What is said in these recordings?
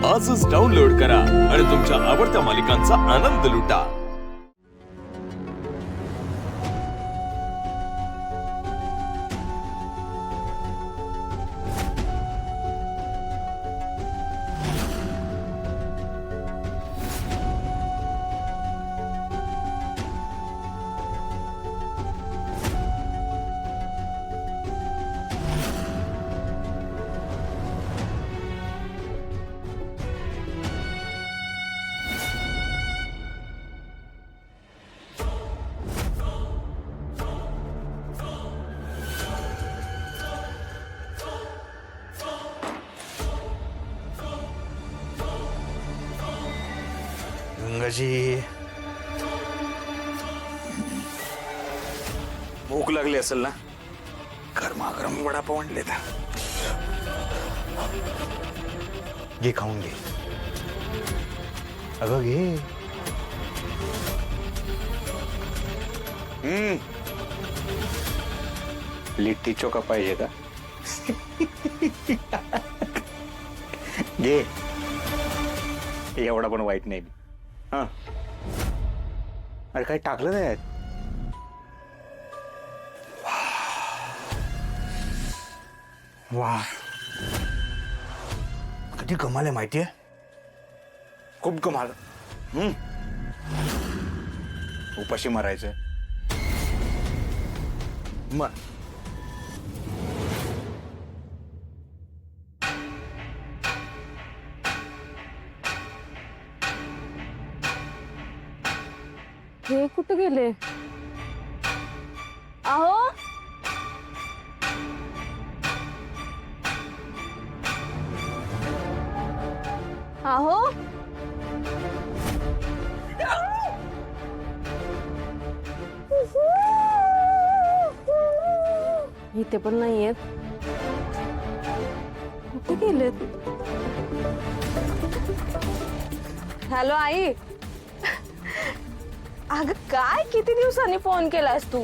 आजच डाउनलोड करा आणि तुमच्या आवडत्या मालिकांचा आनंद लुटा। गंगाजी, भूक लागली असेल ना? गरमागरम वडापाव आणले घे, खाऊन घे। अगं घे। लिट्टी चोखा पाहिजे का? घे, एवढा पण वाईट नाही। हाँ, अरे काही टाकलं नाही। वाह, किती कमाल आहे माहितीये, खूप कमाल। उपाशी मारायचं मर। हे कुठे गेले? अहो, अहो, इथे पण नाहीयेत। कुठे गेलेत? हॅलो आई। अगं काय, किती दिवसांनी फोन केलास तू?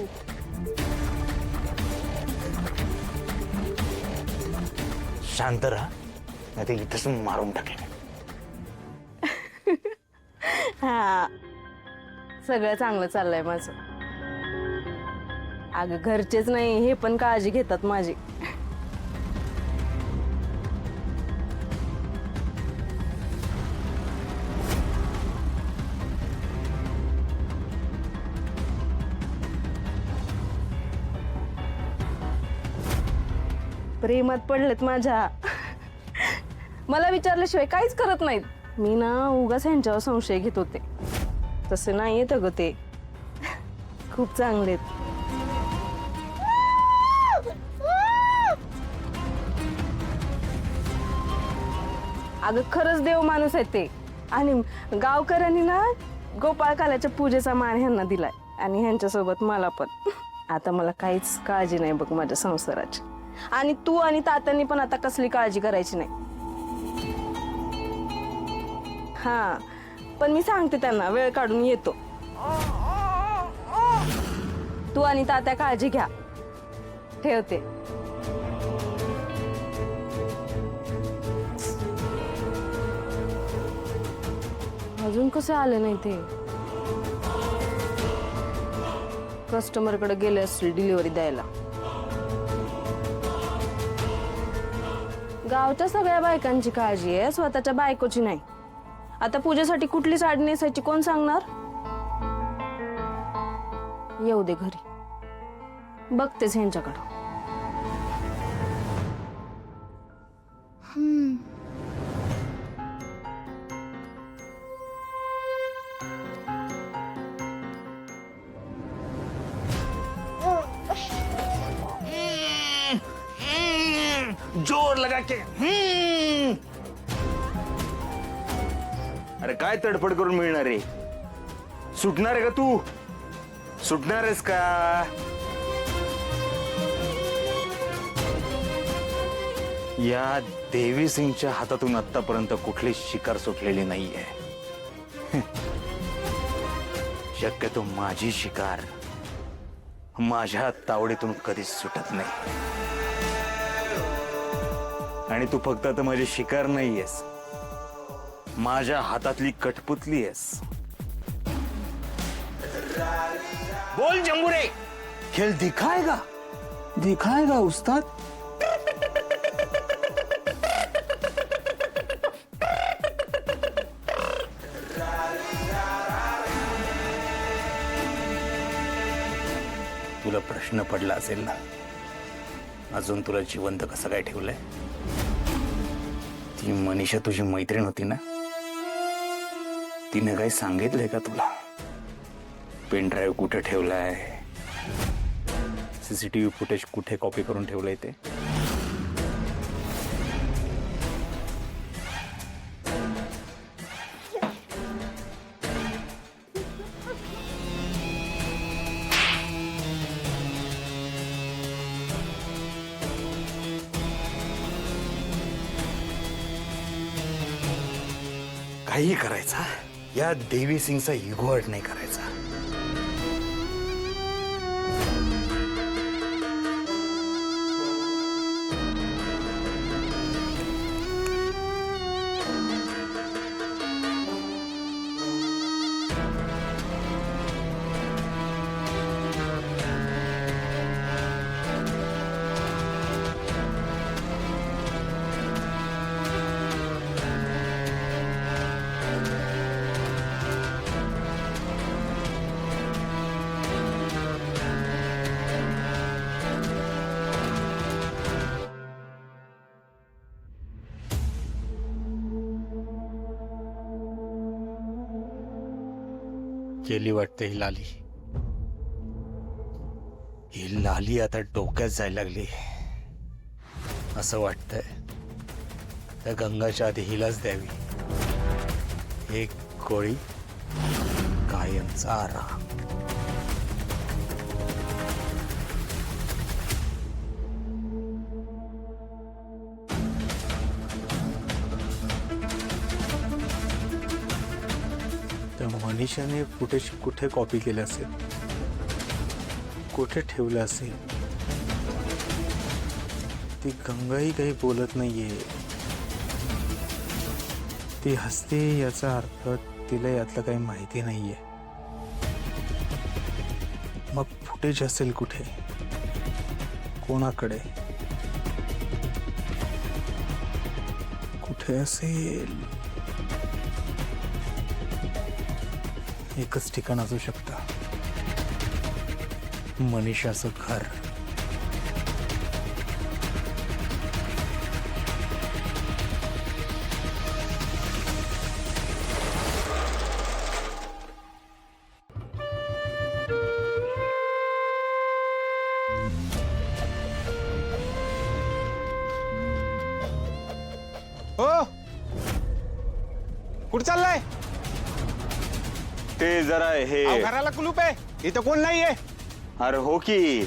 शांत राहा, नाही ते इथेच मारून टाकेन। हा, सगळं चांगलं चाललंय माझं। अगं घरचेच नाही, हे पण काळजी घेतात माझी। प्रेमात पडलेत माझ्या। मला विचारल्याशिवाय काहीच करत नाहीत। मी ना उगाच ह्यांच्यावर संशय घेत होते, तसे नाहीयेत अगं ते, खूप चांगलेत। अगं खरंच देव माणूस आहे ते। आणि गावकऱ्यांनी ना गोपाळकाल्याच्या पूजेचा मान ह्यांना दिलाय, आणि ह्यांच्यासोबत मला पण। आता मला काहीच काळजी नाही बघ माझ्या संसाराची। आणि तू आणि तात्यांनी पण आता कसली काळजी करायची नाही। हा, पण मी सांगते त्यांना, वेळ काढून येतो। तू आणि तात्या काळजी घ्या, ठेवते। अजून कसे आले नाही ते? कस्टमरकडे गेले असतील डिलिव्हरी द्यायला। गावच्या सगळ्या बायकांची काळजी आहे, स्वतःच्या बायकोची नाही। आता पूजेसाठी कुठली साडी नेसायची कोण सांगणार? येऊ दे घरी, बघतेच ह्यांच्याकडं। जोर लगा के। अरे काय तडफड करून मिळणार आहे? सुटणार आहे का तू? सुटणार आहेस का? या देवी सिंगच्या हातातून आतापर्यंत कुठली शिकार सुटलेली नाहीये। शक्यतो माझी शिकार माझ्या तावडीतून कधीच सुटत नाही। आणि तू फक्त आता माझी शिकार नाहीयेस, माझ्या हातातली कठपुतली आहेस. बोल जंबुरे, खेळ दिखाएगा दिखाएगा उस्ताद. तुला प्रश्न पडला असेल ना, अजून तुला जिवंत कसं काय ठेवलंय? ती मनीषा तुझी मैत्रीण होती ना, तिने काही सांगितलंय का तुला? पेन ड्राईव्ह कुठे ठेवलाय, सीसीटीव्ही फुटेज कुठे कॉपी करून ठेवलंय ते? काही करायचा, या देवी सिंगचा इगो हर्ट नाही करायचा. केली वाटते ही लाली. ही लाली आता डोक्यात जायला लागली. असं वाटतंय त्या गंगाच्या आधी हिलाच द्यावी एक गोळी, कायमचा आराम. त्या मनीषाने फुटेज कुठे कॉपी केलं असेल, कुठे ठेवलं असेल? ती गंगाही काही बोलत नाहीये. ती हसते याचा अर्थ तिला यातलं काही माहिती नाहीये. मग फुटेज असेल कुठे, कोणाकडे, कुठे असेल? एकच ठिकाण असू शकतं, मनीषाचं घर. हो, कुठं चाललाय? ते जरा हे, अहो, घराला कुलूप आहे, इथं कोण नाहीये. अरे हो की.